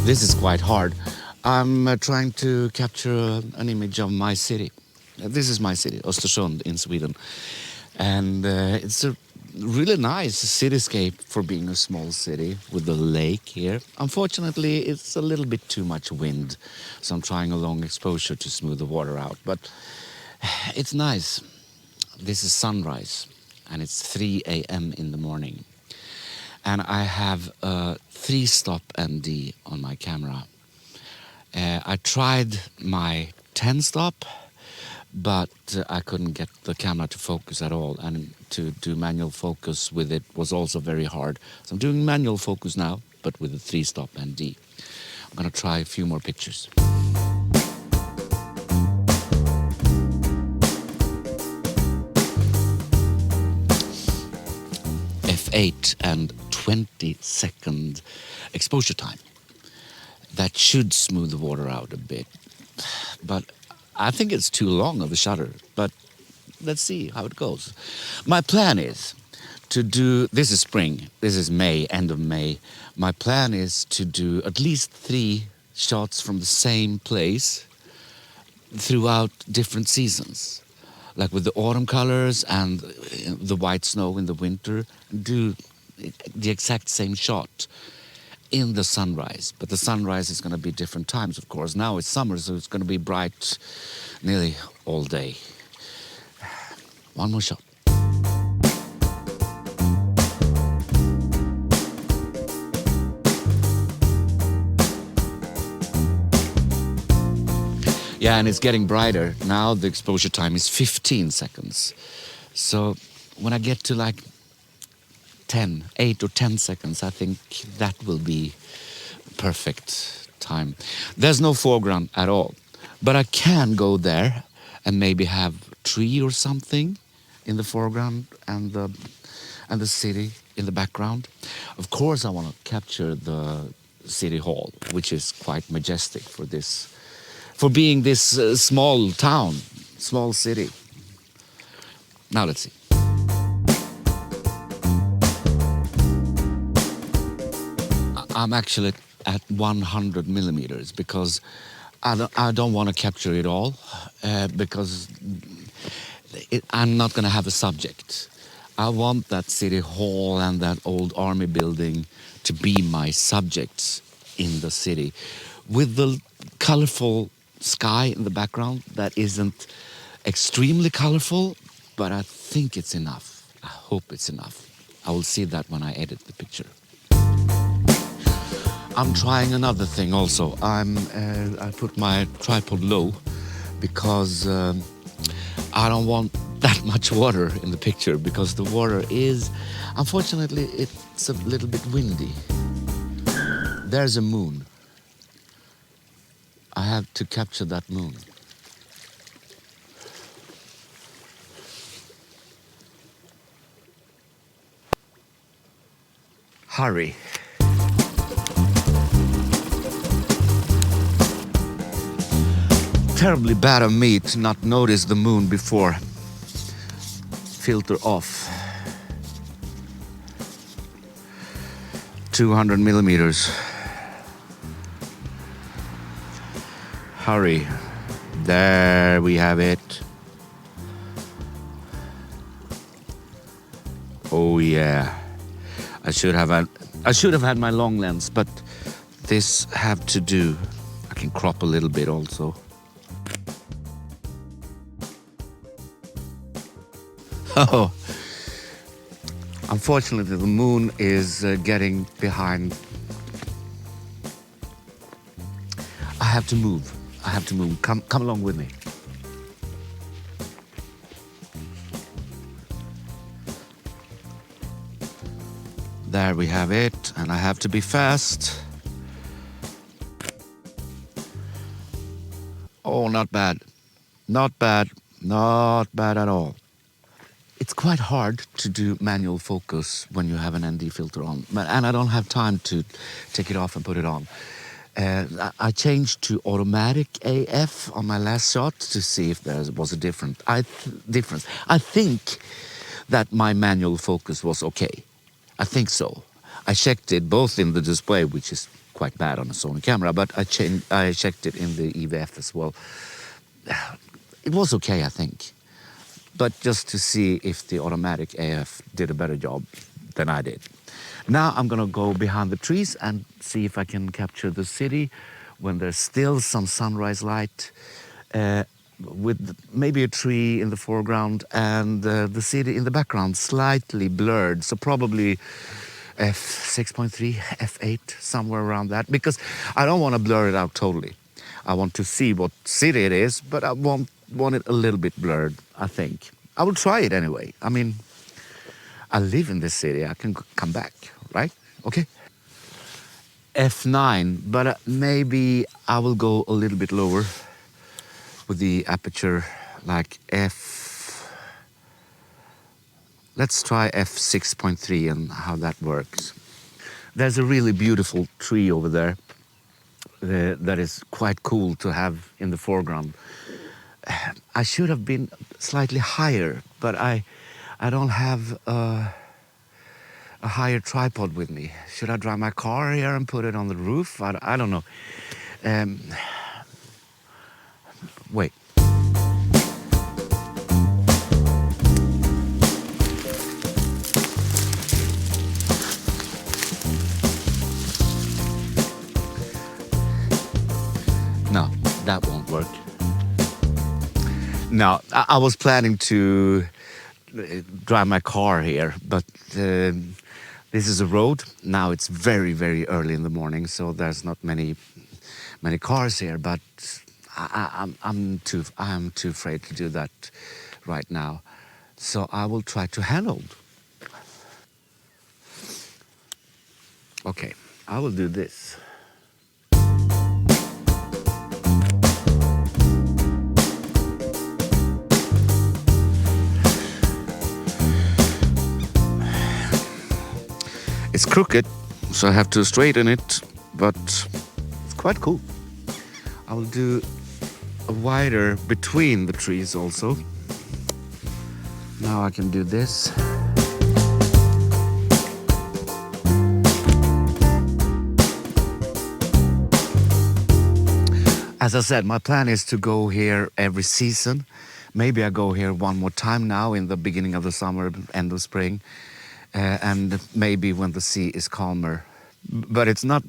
This is quite hard. I'm trying to capture an image of my city. This is my city, Östersund in Sweden. And it's a really nice cityscape for being a small city with the lake here. Unfortunately, it's a little bit too much wind, so I'm trying a long exposure to smooth the water out. But it's nice. This is sunrise, and it's 3 a.m. in the morning. And I have a 3-stop ND on my camera. I tried my 10-stop, but I couldn't get the camera to focus at all, and to do manual focus with it was also very hard. So I'm doing manual focus now, but with a 3-stop ND. I'm gonna try a few more pictures. F8 and 20-second exposure time. That should smooth the water out a bit, but I think it's too long of a shutter. But let's see how it goes. My plan is to do, this is spring, this is May, end of May. My plan is to do at least 3 shots from the same place throughout different seasons. Like with the autumn colors and the white snow in the winter, do the exact same shot in the sunrise. But the sunrise is going to be different times, of course. Now it's summer, so it's going to be bright nearly all day. One more shot. Yeah, and it's getting brighter. Now the exposure time is 15 seconds. So when I get to like 8 or 10 seconds, I think that will be perfect time. There's no foreground at all, but I can go there and maybe have a tree or something in the foreground and the city in the background. Of course, I want to capture the city hall, which is quite majestic for being this small town, small city. Now let's see. I'm actually at 100 millimeters because I don't want to capture it all because I'm not going to have a subject. I want that city hall and that old army building to be my subjects in the city, with the colorful sky in the background that isn't extremely colorful, but I think it's enough. I hope it's enough. I will see that when I edit the picture. I'm trying another thing also. I put my tripod low because I don't want that much water in the picture, because the water is, unfortunately, it's a little bit windy. There's a moon. I have to capture that moon. Hurry. Terribly bad of me to not notice the moon before. Filter off. 200 millimeters. Hurry. There we have it. Oh yeah. I should have had my long lens, but this have to do. I can crop a little bit also. Oh, unfortunately, the moon is getting behind. I have to move. Come along with me. There we have it, and I have to be fast. Oh, not bad. Not bad. Not bad at all. It's quite hard to do manual focus when you have an ND filter on, and I don't have time to take it off and put it on. I changed to automatic AF on my last shot to see if there was a difference. I think that my manual focus was okay. I think so. I checked it both in the display, which is quite bad on a Sony camera, but I checked it in the EVF as well. It was okay, I think, but just to see if the automatic AF did a better job than I did. Now I'm gonna go behind the trees and see if I can capture the city when there's still some sunrise light, with maybe a tree in the foreground and the city in the background slightly blurred. So probably f6.3, f8, somewhere around that, because I don't want to blur it out totally. I want to see what city it is, but I want it a little bit blurred, I think. I will try it anyway. I mean, I live in this city. I can come back, right? Okay. f9, but maybe I will go a little bit lower with the aperture, like let's try f6.3 and how that works. There's a really beautiful tree over there that is quite cool to have in the foreground. I should have been slightly higher, but I don't have a higher tripod with me. Should I drive my car here and put it on the roof? I don't know. Wait. No, that won't work. No, I was planning to drive my car here, but this is a road. Now it's very, very early in the morning, so there's not many cars here. But I'm too afraid to do that right now. So I will try to handhold. Okay, I will do this. It's crooked, so I have to straighten it, but it's quite cool. I will do a wider between the trees also. Now I can do this. As I said, my plan is to go here every season. Maybe I go here one more time now in the beginning of the summer, end of spring. And maybe when the sea is calmer. But it's not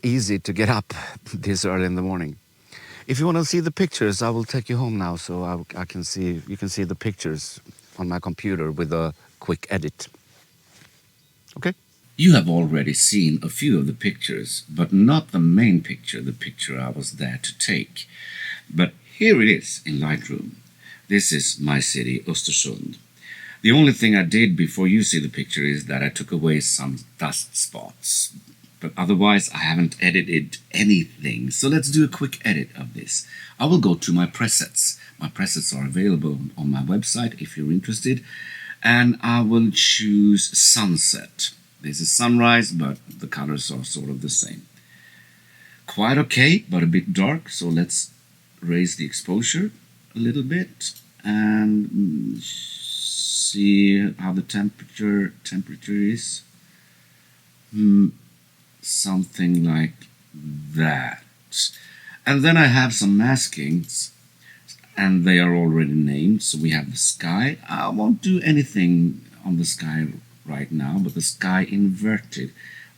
easy to get up this early in the morning. If you want to see the pictures, I will take you home now, so I can see you can see the pictures on my computer with a quick edit. Okay? You have already seen a few of the pictures, but not the main picture, the picture I was there to take. But here it is in Lightroom. This is my city, Östersund. The only thing I did before you see the picture is that I took away some dust spots. But otherwise, I haven't edited anything. So let's do a quick edit of this. I will go to my presets. My presets are available on my website if you're interested. And I will choose sunset. This is sunrise, but the colors are sort of the same. Quite okay, but a bit dark. So let's raise the exposure a little bit and see how the temperature is. Something like that. And then I have some maskings, and they are already named. So we have the sky. I won't do anything on the sky right now, but the sky inverted.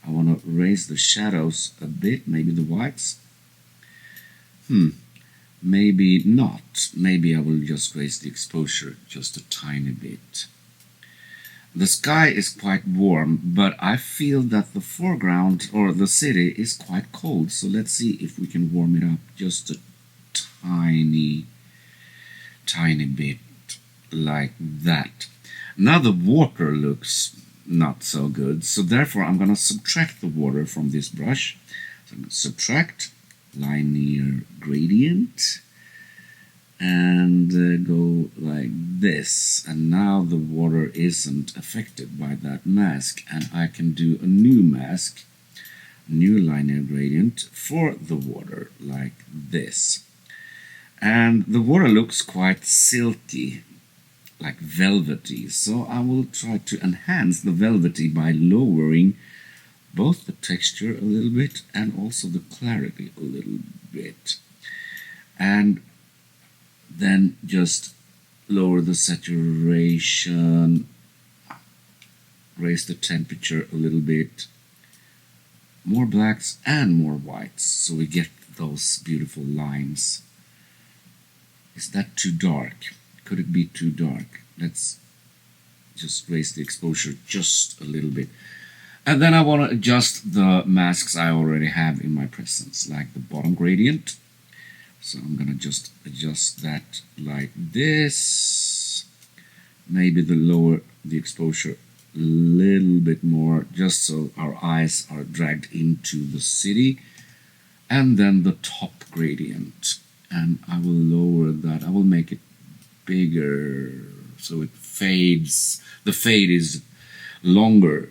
I want to raise the shadows a bit, maybe the whites. Maybe not. Maybe I will just raise the exposure just a tiny bit. The sky is quite warm, but I feel that the foreground or the city is quite cold. So let's see if we can warm it up just a tiny bit like that. Now the water looks not so good, so therefore I'm going to subtract the water from this brush. So I'm going to subtract linear gradient and go like this, and now the water isn't affected by that mask, and I can do a new mask, new linear gradient for the water like this. And the water looks quite silky, like velvety, so I will try to enhance the velvety by lowering both the texture a little bit and also the clarity a little bit. And then just lower the saturation, raise the temperature a little bit, more blacks and more whites, so we get those beautiful lines. Is that too dark? Could it be too dark? Let's just raise the exposure just a little bit. And then I want to adjust the masks I already have in my presence, like the bottom gradient. So I'm gonna just adjust that like this. Maybe lower the exposure a little bit more, just so our eyes are dragged into the city. And then the top gradient. And I will lower that. I will make it bigger so it fades. The fade is longer.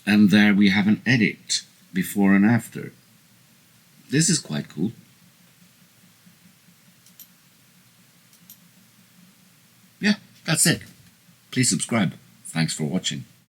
And there we have an edit, before and after. This is quite cool. Yeah, that's it. Please subscribe. Thanks for watching.